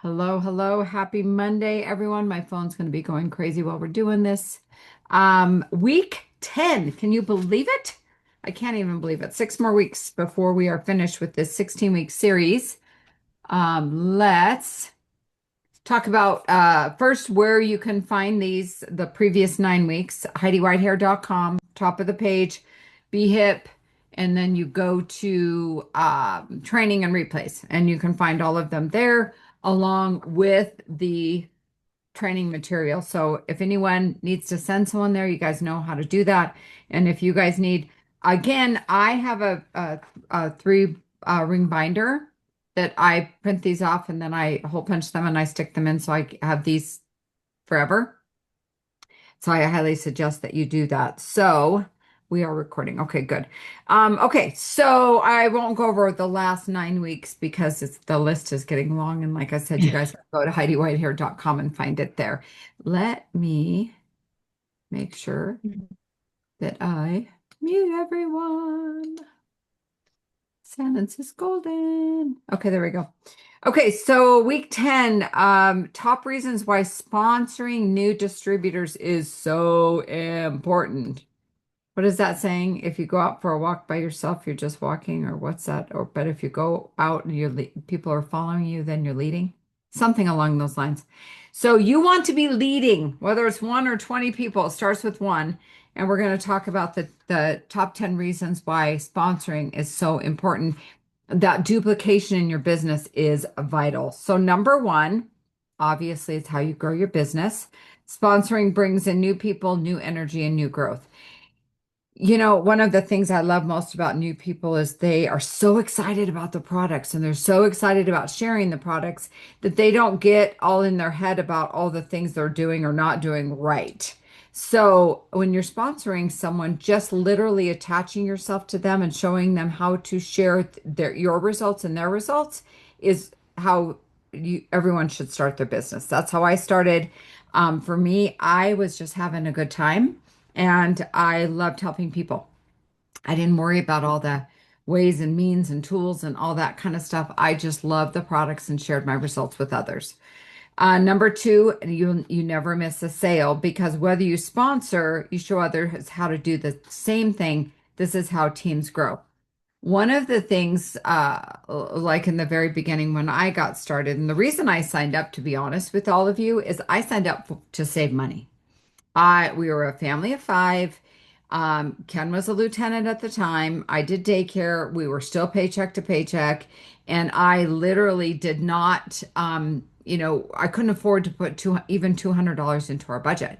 Hello, hello. Happy Monday, everyone. My phone's going to be going crazy while we're doing this. Week 10. Can you believe it? I can't even believe it. 6 more weeks before we are finished with this 16-week series. Let's talk about first where you can find the previous 9 weeks. HeidiWhitehair.com, top of the page, Be Hip, and then you go to training and replays, and you can find all of them there along with the training material. So if anyone needs to send someone there, you guys know how to do that. And if you guys need, again, I have a three ring binder that I print these off and then I hole punch them and I stick them in so I have these forever. So I highly suggest that you do that. So we are recording. Okay, good. Okay, so I won't go over the last 9 weeks because the list is getting long. And like I said, you guys can go to HeidiWhitehair.com and find it there. Let me make sure that I mute everyone. Silence is golden. Okay, there we go. Okay, so week 10, top reasons why sponsoring new distributors is so important. What is that saying? If you go out for a walk by yourself, you're just walking, or what's that? Or but if you go out and people are following you, then you're leading. Something along those lines. So you want to be leading, whether it's one or 20 people. It starts with one. And we're going to talk about the top 10 reasons why sponsoring is so important. That duplication in your business is vital. So number one, obviously, it's how you grow your business. Sponsoring brings in new people, new energy, and new growth. You know, one of the things I love most about new people is they are so excited about the products and they're so excited about sharing the products that they don't get all in their head about all the things they're doing or not doing right. So when you're sponsoring someone, just literally attaching yourself to them and showing them how to share your results and their results is how everyone should start their business. That's how I started. For me, I was just having a good time. And I loved helping people. I didn't worry about all the ways and means and tools and all that kind of stuff. I just loved the products and shared my results with others. Number two, you never miss a sale because whether you sponsor, you show others how to do the same thing. This is how teams grow. One of the things, like in the very beginning when I got started, and the reason I signed up, to be honest with all of you, is I signed up to save money. We were a family of five. Ken was a lieutenant at the time. I did daycare. We were still paycheck to paycheck. And I literally did not, I couldn't afford to put even $200 into our budget.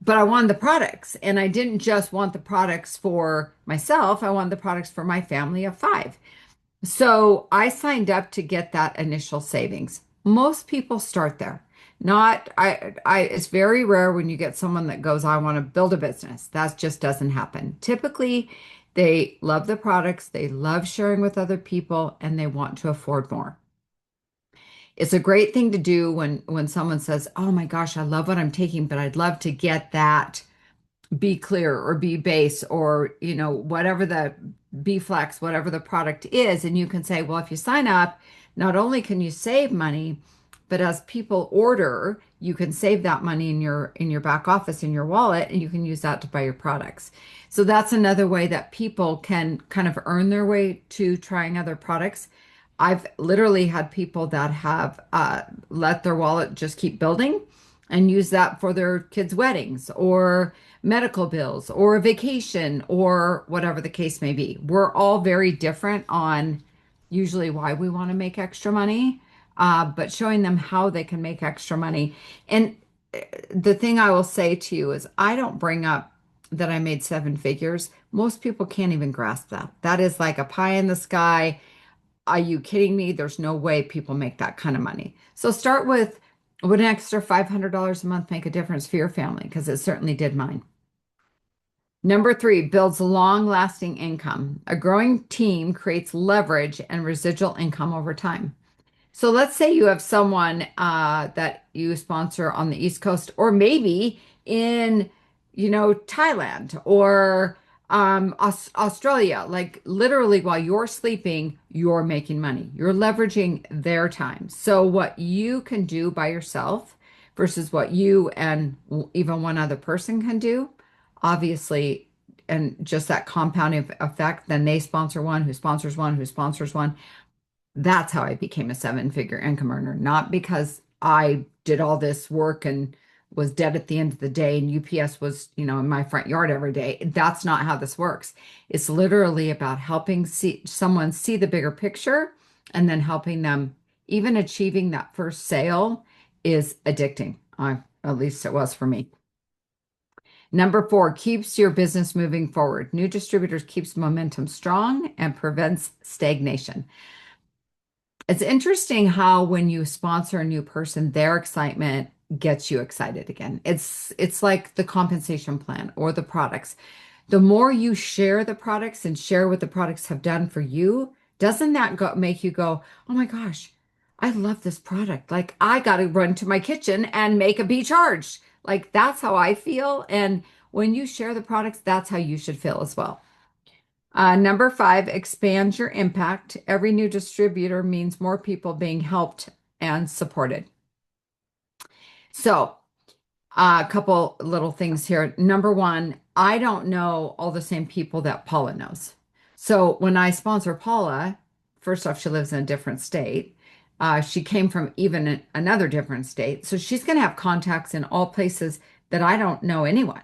But I wanted the products. And I didn't just want the products for myself. I wanted the products for my family of five. So I signed up to get that initial savings. Most people start there. Not, it's very rare when you get someone that goes, I want to build a business. That just doesn't happen. Typically, they love the products, they love sharing with other people, and they want to afford more. It's a great thing to do when someone says, "Oh my gosh, I love what I'm taking, but I'd love to get that Be Clear or Be Base or whatever the Be Flex, whatever the product is." And you can say, well, if you sign up, not only can you save money, but as people order, you can save that money in your back office in your wallet, and you can use that to buy your products. So that's another way that people can kind of earn their way to trying other products. I've literally had people that have let their wallet just keep building and use that for their kids' weddings or medical bills or a vacation or whatever the case may be. We're all very different on usually why we want to make extra money, but showing them how they can make extra money. And the thing I will say to you is I don't bring up that I made seven figures. Most people can't even grasp that. That is like a pie in the sky. Are you kidding me? There's no way people make that kind of money. So start with, would an extra $500 a month make a difference for your family? Because it certainly did mine. Number three, builds long-lasting income. A growing team creates leverage and residual income over time. So let's say you have someone that you sponsor on the East Coast, or maybe in, Thailand, or Australia, like literally while you're sleeping, you're making money. You're leveraging their time. So what you can do by yourself versus what you and even one other person can do, obviously, and just that compounding effect, then they sponsor one who sponsors one who sponsors one. That's how I became a seven-figure income earner, not because I did all this work and was dead at the end of the day and UPS was, in my front yard every day. That's not how this works. It's literally about helping someone see the bigger picture and then helping them. Even achieving that first sale is addicting. At least it was for me. Number four, keeps your business moving forward. New distributors keeps momentum strong and prevents stagnation. It's interesting how when you sponsor a new person, their excitement gets you excited again. It's like the compensation plan or the products. The more you share the products and share what the products have done for you, doesn't that make you go, "Oh my gosh, I love this product. Like I got to run to my kitchen and make a be charged." Like that's how I feel. And when you share the products, that's how you should feel as well. Number five, expand your impact. Every new distributor means more people being helped and supported. So, a couple little things here. Number one, I don't know all the same people that Paula knows. So, when I sponsor Paula, first off, she lives in a different state. She came from even another different state. So, she's going to have contacts in all places that I don't know anyone.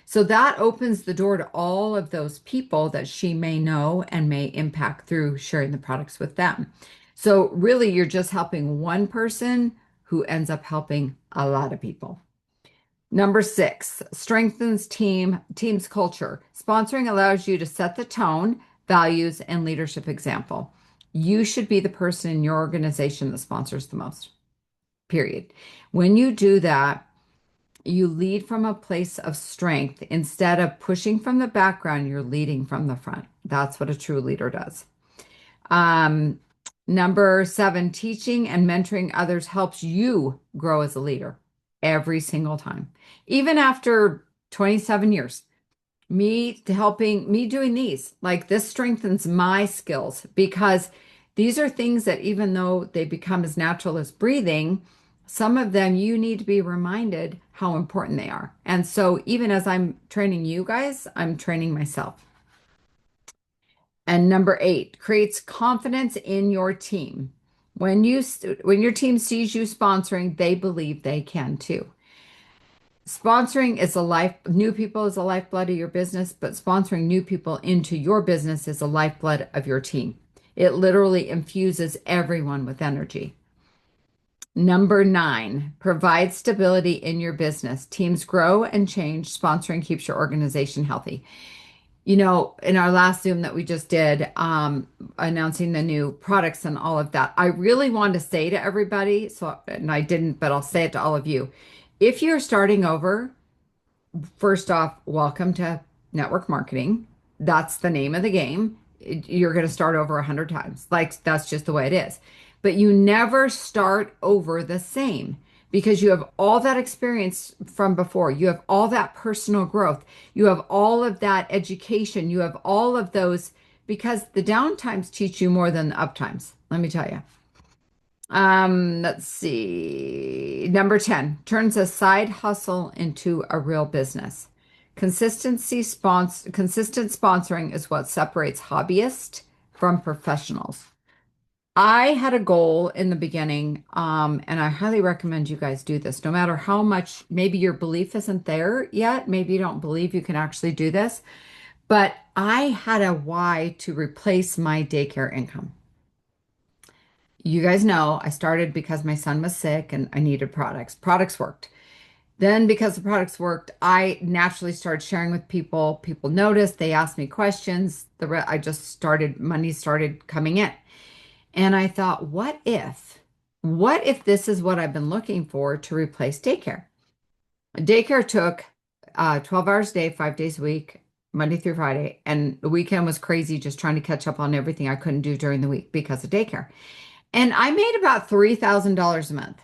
So that opens the door to all of those people that she may know and may impact through sharing the products with them. So really, you're just helping one person who ends up helping a lot of people. Number six, strengthens team's culture. Sponsoring allows you to set the tone, values, and leadership example. You should be the person in your organization that sponsors the most. Period. When you do that, you lead from a place of strength. Instead of pushing from the background, you're leading from the front. That's what a true leader does. Um, Number seven, teaching and mentoring others helps you grow as a leader every single time. Even after 27 years, me doing these, like this strengthens my skills because these are things that even though they become as natural as breathing, some of them you need to be reminded how important they are. And so even as I'm training you guys, I'm training myself. And number eight, creates confidence in your team. When your team sees you sponsoring, they believe they can too. Sponsoring is new people is a lifeblood of your business, but sponsoring new people into your business is a lifeblood of your team. It literally infuses everyone with energy. Number nine, provide stability in your business. Teams grow and change. Sponsoring keeps your organization healthy. In our last Zoom that we just did, announcing the new products and all of that, I really wanted to say to everybody, and I didn't, but I'll say it to all of you. If you're starting over, first off, welcome to network marketing. That's the name of the game. You're going to start over 100 times. Like that's just the way it is. But you never start over the same because you have all that experience from before. You have all that personal growth. You have all of that education. You have all of those because the downtimes teach you more than the uptimes. Let me tell you. Let's see. Number 10, turns a side hustle into a real business. Consistent sponsoring is what separates hobbyists from professionals. I had a goal in the beginning, and I highly recommend you guys do this. No matter how much, maybe your belief isn't there yet, maybe you don't believe you can actually do this, but I had a why to replace my daycare income. You guys know I started because my son was sick and I needed products. Products worked. Then, because the products worked, I naturally started sharing with people. People noticed, they asked me questions. I just started, money started coming in. And I thought, what if this is what I've been looking for to replace daycare? Daycare took 12 hours a day, 5 days a week, Monday through Friday. And the weekend was crazy, just trying to catch up on everything I couldn't do during the week because of daycare. And I made about $3,000 a month.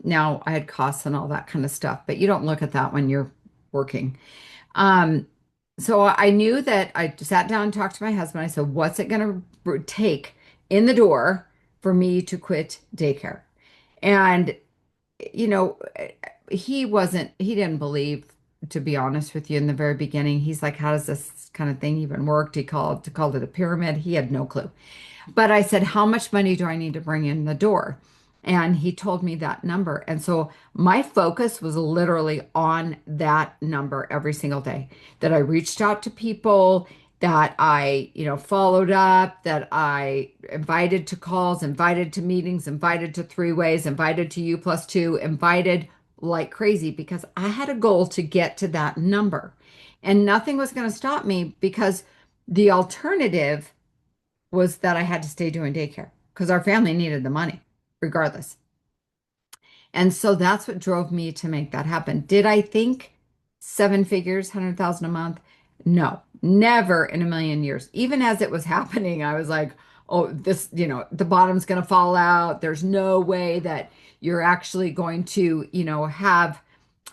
Now I had costs and all that kind of stuff, but you don't look at that when you're working. Um, So I knew that I sat down and talked to my husband. I said, what's it going to take in the door for me to quit daycare? And, you know, he didn't believe, to be honest with you, in the very beginning. He's like, how does this kind of thing even work? Called it a pyramid. He had no clue. But I said, how much money do I need to bring in the door? And he told me that number. And so my focus was literally on that number every single day. That I reached out to people, that I, followed up, that I invited to calls, invited to meetings, invited to three ways, invited to U+2, invited like crazy because I had a goal to get to that number. And nothing was going to stop me because the alternative was that I had to stay doing daycare because our family needed the money regardless. And so that's what drove me to make that happen. Did I think seven figures, 100,000 a month? No, never in a million years. Even as it was happening, I was like, oh, this, the bottom's going to fall out. There's no way that you're actually going to, have,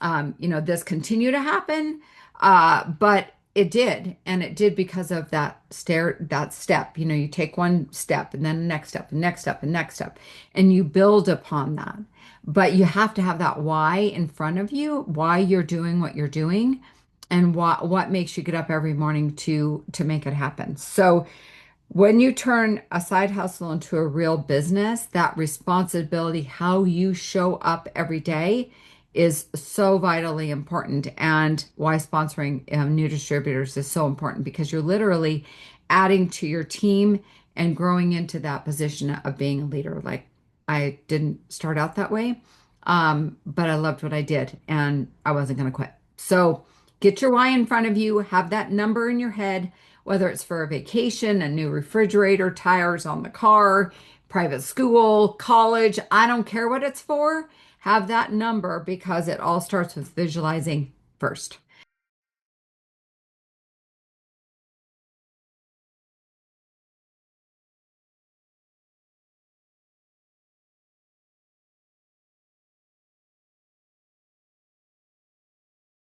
this continue to happen. But it did. And it did because of that step. You take one step and then the next step, and next step, and next step, and you build upon that. But you have to have that why in front of you, why you're doing what you're doing, and what makes you get up every morning to make it happen. So when you turn a side hustle into a real business, that responsibility, how you show up every day, is so vitally important. And why sponsoring new distributors is so important because you're literally adding to your team and growing into that position of being a leader. Like I didn't start out that way, but I loved what I did and I wasn't going to quit. So get your why in front of you, have that number in your head, whether it's for a vacation, a new refrigerator, tires on the car, private school, college, I don't care what it's for. Have that number because it all starts with visualizing first.